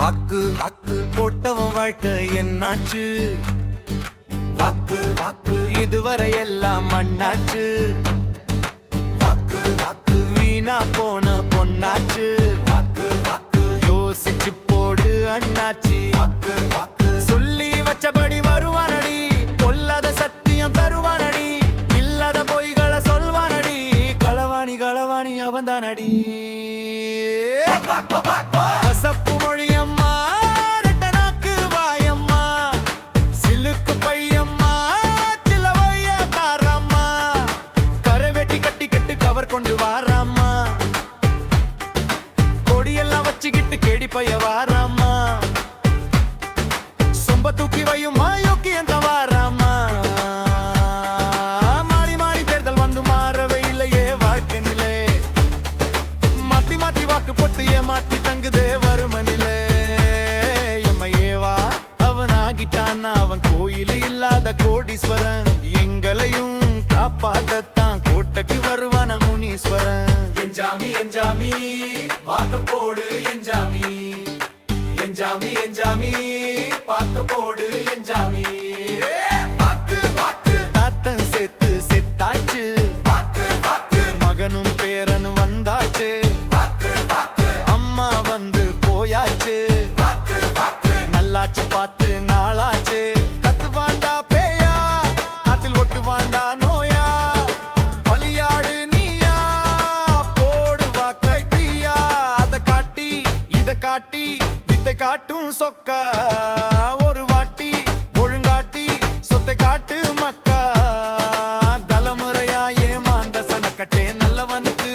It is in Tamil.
வாக்கு வாக்கு போட்டவன் வாழ்க்கை என்னாச்சு? வாக்கு வாக்கு இதுவரை எல்லாம் மண்ணாச்சு. வாக்கு வாக்கு வீணா போன பொன்னாச்சு. வாக்கு வாக்கு யோசிச்சு போடு அண்ணாச்சி. வாக்கு வாக்கு சொல்லி வச்சபடி வருவானடி, பொல்லாத சத்தியம் தருவானடி, இல்லாத பொய்களை சொல்வானடி, களவாணி களவாணி அவன்தானடி. கசப்பு மொழியம்மா, ரெட்டனாக்கு வாயம்மா, சிலுக்கு பையம்மா, சிலவைய தாரம்மா, கரை வெட்டி கட்டி கட்டு கவர் கொண்டு வாராம்மா, கொடியெல்லாம் வச்சுக்கிட்டு கேடி பைய வாராம்மா, சொம்ப தூக்கி வையும்மா யோக்கியம் வாராம்மா. மாறி மாறி தேர்தல் வந்து மாறவே இல்லையே வாழ்க்கை நிலை, மாத்தி மாத்தி வாக்கு போட்டு ஏமாத்தி தங்குதே வருமனிலே. எம்மையேவா அவன் ஆகிட்டான், அவன் கோயில் இல்லாத கோடீஸ்வரன், எங்களையும் காப்பாற்றத்தான் கோட்டைக்கு வருவான முனீஸ்வரன். எஞ்சாமி எஞ்சாமி வாக்கு போடு எஞ்சாமி, எஞ்சாமி எஞ்சாமி வாக்கு போடு எஞ்சாமி. வாக்கு வாக்கு தாத்தன் செத்து செத்தாச்சு, வாக்கு வாக்கு மகனும் பேரனும் வந்தாச்சு, வாக்கு வாக்கு அம்மா வந்து போயாச்சு, வாக்கு வாக்கு நல்லாச்சு பார்த்து நாளாச்சு. கத்து வாண்டா பேயா, அதில் ஒட்டு வாண்டா நோயா, பலியாடு நீயா, போடு வாக்கை தீயா, அதை காட்டி இதை காட்டி வித்தை காட்டும் சொக்கா, ஒரு வாட்டி ஒழுங்காட்டி சொத்தை காட்டு மக்கா, தலைமுறையா ஏமாந்த சனக்கட்டே நல்லவனுக்கு